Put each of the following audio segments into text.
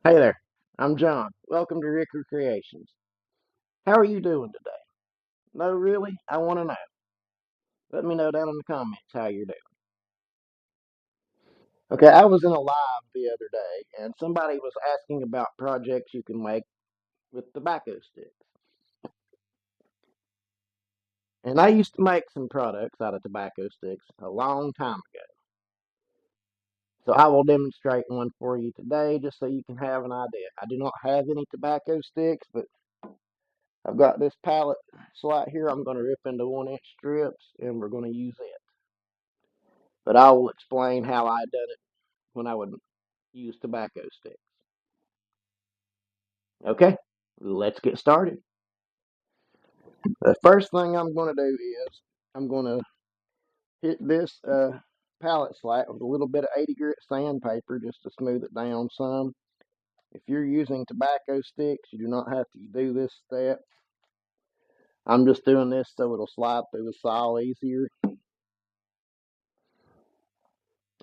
Hey there, I'm John. Welcome to Ricker Creations. How are you doing today? No, really? I want to know. Let me know down in the comments how you're doing. Okay, I was in a live the other day and somebody was asking about projects you can make with tobacco sticks. And I used to make some products out of tobacco sticks a long time ago. So I will demonstrate one for you today just so you can have an idea. I do not have any tobacco sticks, but I've got this pallet slot here. I'm going to rip into 1 inch strips and we're going to use it. But I will explain how I done it when I would use tobacco sticks. Okay, let's get started. The first thing I'm going to do is I'm going to hit this palette slat with a little bit of 80 grit sandpaper just to smooth it down some. If you're using tobacco sticks, you do not have to do this step. I'm just doing this so it'll slide through the saw easier.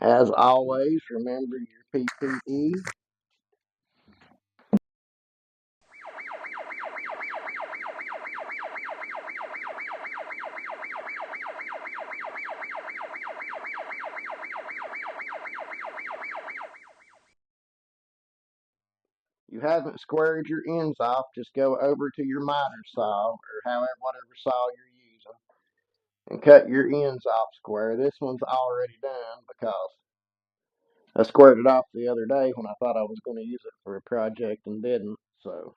As always, remember your PPE. You haven't squared your ends off, just go over to your miter saw or whatever saw you're using and cut your ends off square. This one's already done because I squared it off the other day when I thought I was going to use it for a project and didn't. So,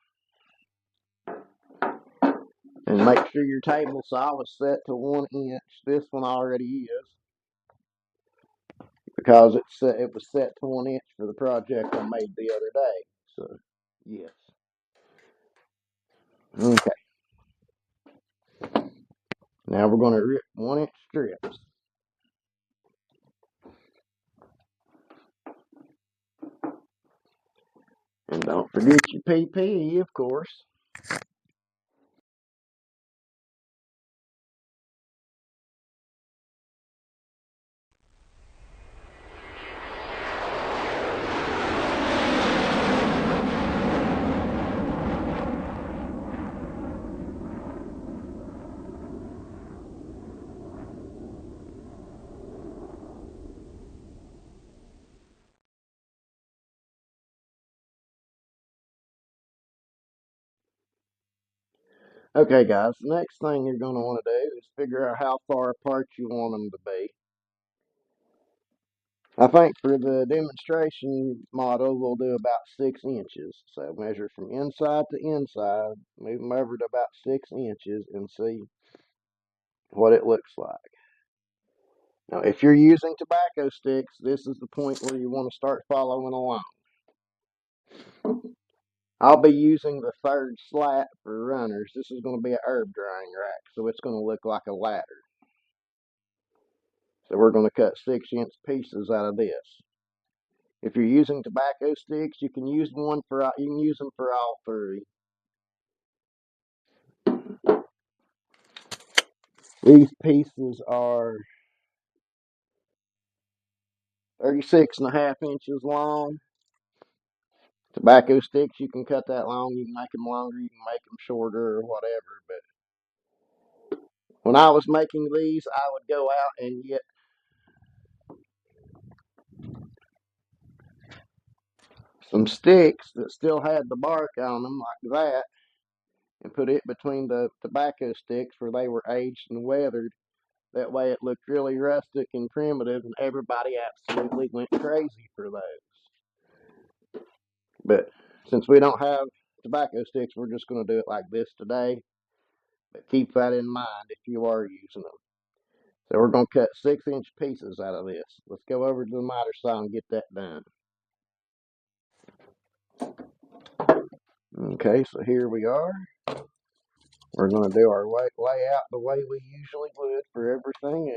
and make sure your table saw is set to 1 inch. This one already is because it was set to 1 inch for the project I made the other day. So, yes. Okay. Now we're going to rip 1 inch strips. And don't forget your PPE, of course. Okay, guys, the next thing you're going to want to do is figure out how far apart you want them to be. I think for the demonstration model, we'll do about 6 inches. So measure from inside to inside, move them over to about 6 inches and see what it looks like. Now, if you're using tobacco sticks, this is the point where you want to start following along. I'll be using the third slat for runners. This is going to be a herb drying rack, so it's going to look like a ladder. So we're going to cut 6 inch pieces out of this. If you're using tobacco sticks, you can use them for all three. These pieces are 36.5 inches long. Tobacco sticks, you can cut that long. You can make them longer. You can make them shorter or whatever. But when I was making these, I would go out and get some sticks that still had the bark on them like that and put it between the tobacco sticks where they were aged and weathered. That way it looked really rustic and primitive, and everybody absolutely went crazy for those. But since we don't have tobacco sticks, we're just going to do it like this today. But keep that in mind if you are using them. So we're going to cut 6 inch pieces out of this. Let's go over to the miter saw and get that done. Okay, so here we are. We're going to do our layout the way we usually would for everything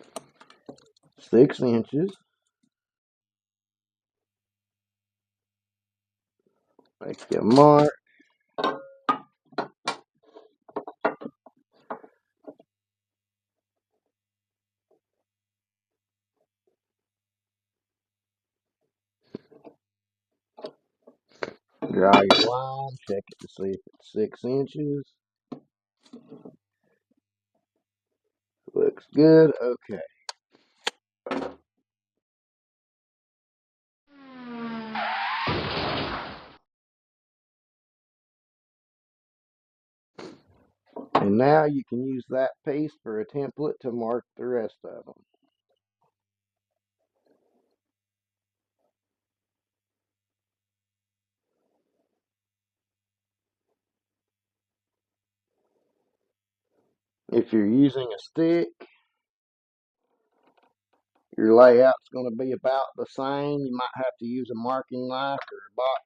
else. 6 inches. Make a mark. Draw your line, check it to see if it's 6 inches. Looks good, okay. And now you can use that piece for a template to mark the rest of them. If you're using a stick, your layout's going to be about the same. You might have to use a marking knife or a box.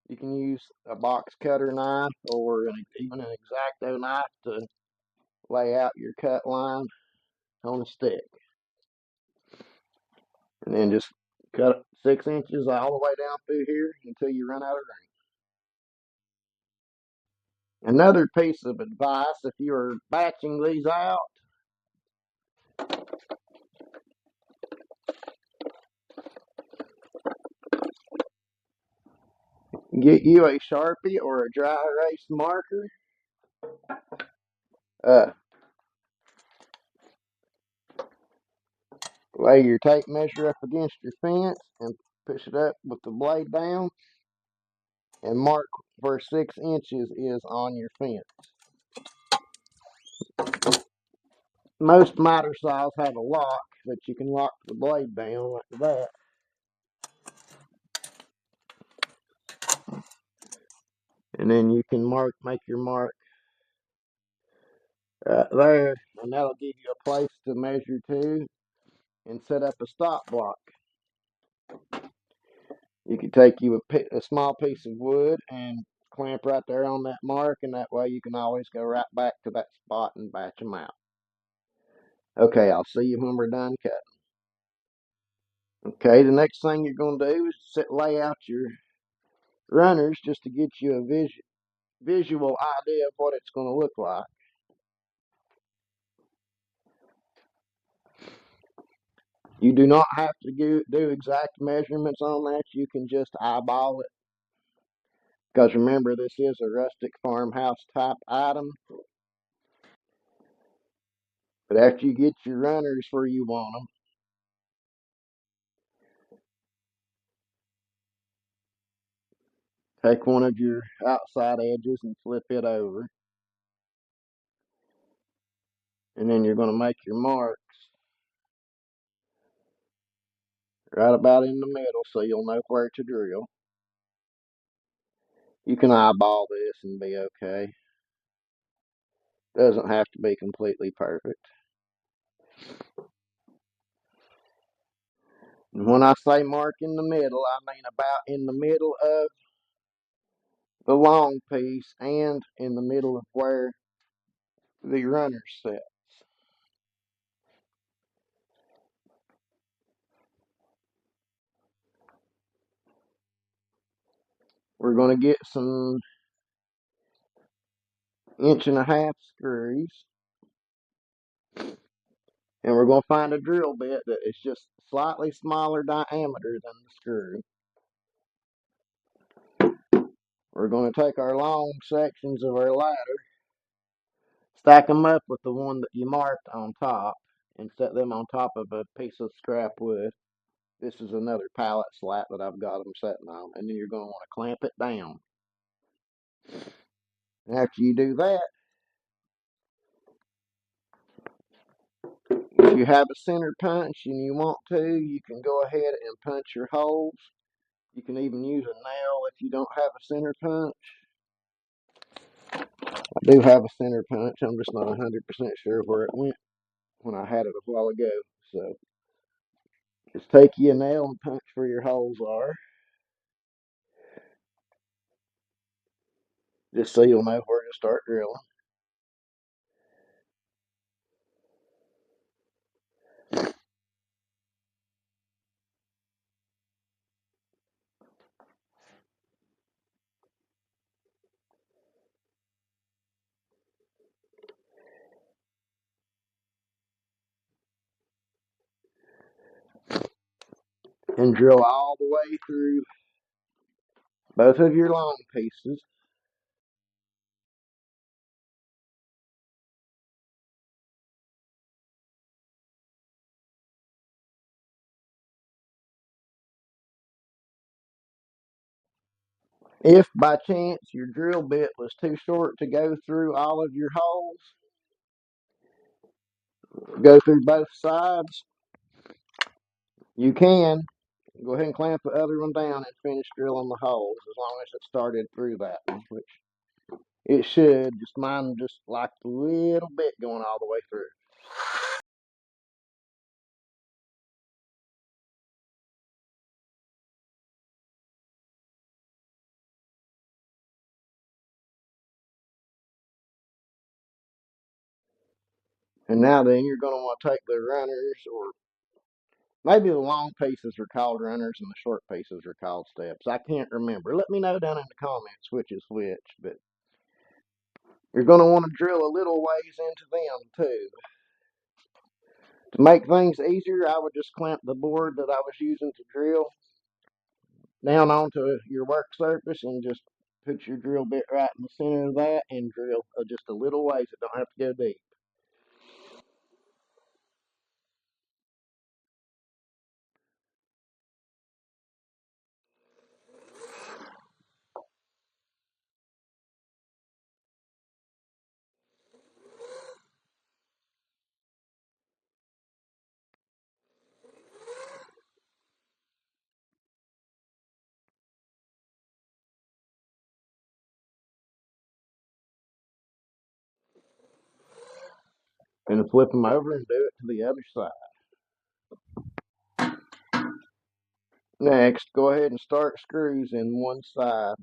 You can use a box cutter knife or even an X-Acto knife to lay out your cut line on a stick. And then just cut 6 inches all the way down through here until you run out of room. Another piece of advice, if you're batching these out, get you a Sharpie or a dry erase marker. Uh, Lay your tape measure up against your fence and push it up with the blade down and mark where 6 inches is on your fence. Most miter saws have a lock that you can lock the blade down like that. And then you can make your mark right there, and that'll give you a place to measure to and set up a stop block. You can take you a small piece of wood and clamp right there on that mark, and that way you can always go right back to that spot and batch them out. Okay, I'll see you when we're done cutting. Okay, the next thing you're going to do is lay out your runners just to get you a visual idea of what it's going to look like. You do not have to do exact measurements on that. You can just eyeball it. Because remember, this is a rustic farmhouse type item. But after you get your runners where you want them, take one of your outside edges and flip it over. And then you're going to make your marks right about in the middle so you'll know where to drill. You can eyeball this and be okay. Doesn't have to be completely perfect. And when I say mark in the middle, I mean about in the middle of the long piece and in the middle of where the runner sets. We're going to get some 1.5-inch screws, and we're going to find a drill bit that is just slightly smaller diameter than the screw. We're going to take our long sections of our ladder, stack them up with the one that you marked on top, and set them on top of a piece of scrap wood. This is another pallet slat that I've got them sitting on, and then you're going to want to clamp it down. After you do that, if you have a center punch and you want to, you can go ahead and punch your holes. You can even use a nail if you don't have a center punch. I do have a center punch. I'm just not 100% sure where it went when I had it a while ago. So just take you a nail and punch where your holes are, just so you'll know where to start drilling. And drill all the way through both of your long pieces. If by chance your drill bit was too short to go through all of your holes, go through both sides, you can go ahead and clamp the other one down and finish drilling the holes as long as it started through that one, which it should. Just mine just like a little bit going all the way through. And now then you're going to want to take the runners, or maybe the long pieces are called runners and the short pieces are called steps. I can't remember. Let me know down in the comments which is which, but you're going to want to drill a little ways into them too. To make things easier, I would just clamp the board that I was using to drill down onto your work surface and just put your drill bit right in the center of that and drill just a little ways. It don't have to go deep. And flip them over and do it to the other side. Next, go ahead and start screws in one side.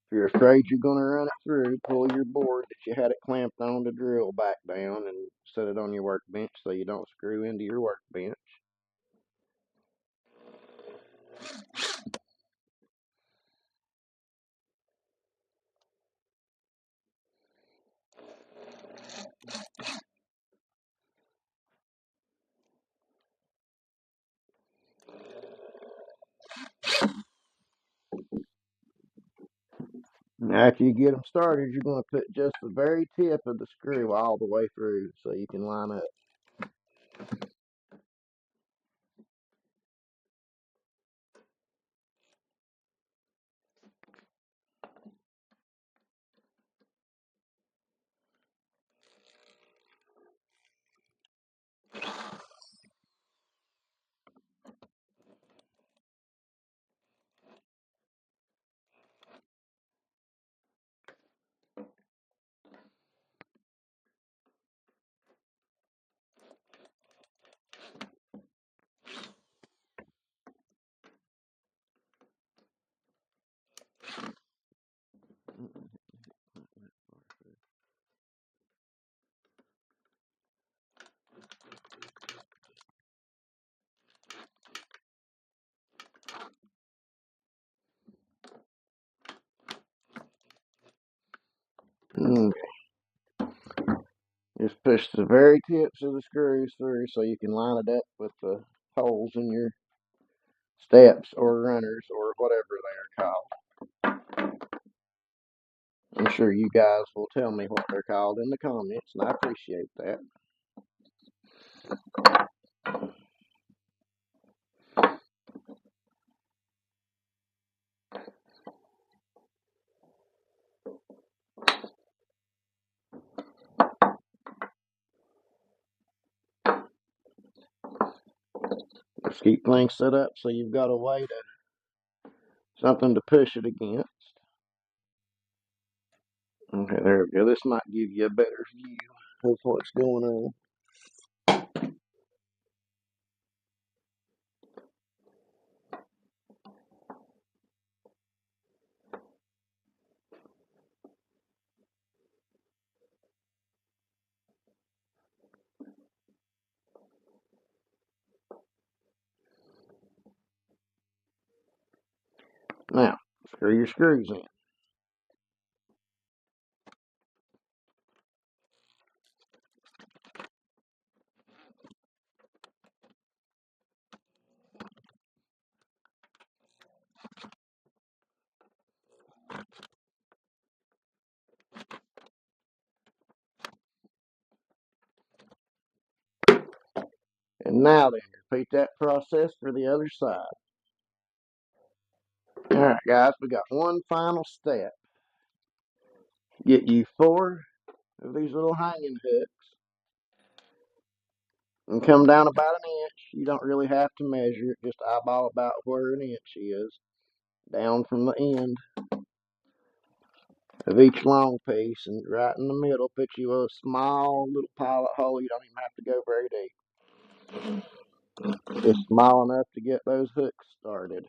If you're afraid you're going to run it through, pull your board that you had it clamped on the drill back down and set it on your workbench so you don't screw into your workbench. Now, after you get them started, you're going to put just the very tip of the screw all the way through so you can line up. Okay. Just push the very tips of the screws through so you can line it up with the holes in your steps or runners or whatever they're called. I'm sure you guys will tell me what they're called in the comments, and I appreciate that. Just keep things set up so you've got a way to something to push it against. Okay, there we go. This might give you a better view of what's going on. Screw your screws in. And now then, repeat that process for the other side. Alright guys, we got one final step. Get you 4 of these little hanging hooks and come down about an inch. You don't really have to measure it, just eyeball about where an inch is. Down from the end of each long piece, and right in the middle put you a small little pilot hole. You don't even have to go very deep. Just small enough to get those hooks started.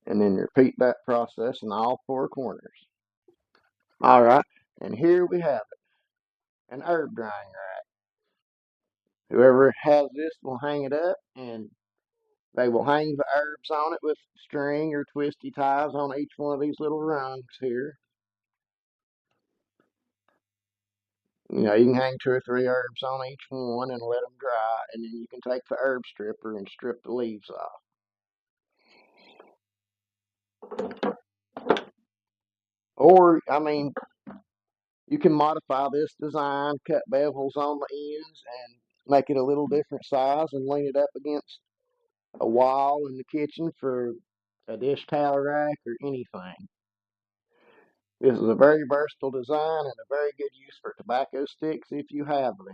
And then repeat that process in all 4 corners. Alright, and here we have it, an herb drying rack. Whoever has this will hang it up, and they will hang the herbs on it with string or twisty ties on each one of these little rungs here. You know, you can hang 2 or 3 herbs on each one and let them dry, and then you can take the herb stripper and strip the leaves off. Or, I mean, you can modify this design, cut bevels on the ends, and make it a little different size and lean it up against a wall in the kitchen for a dish towel rack or anything. This is a very versatile design and a very good use for tobacco sticks if you have them.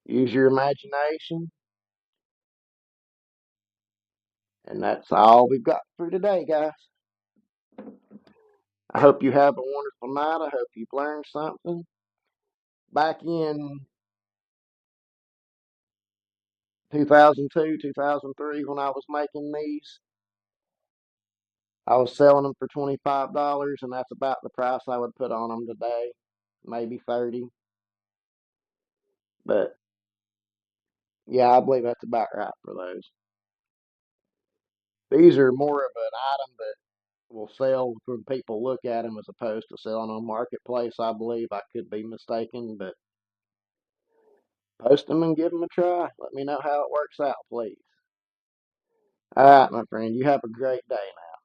Use your imagination, and that's all we've got for today, guys. I hope you have a wonderful night. I hope you've learned something. Back in 2002, 2003, when I was making these, I was selling them for $25, and that's about the price I would put on them today, maybe 30. But yeah, I believe that's about right for those. These are more of an item that will sell when people look at them as opposed to selling on marketplace. I believe I could be mistaken, but post them and give them a try. Let me know how it works out, please. All right, my friend. You have a great day now.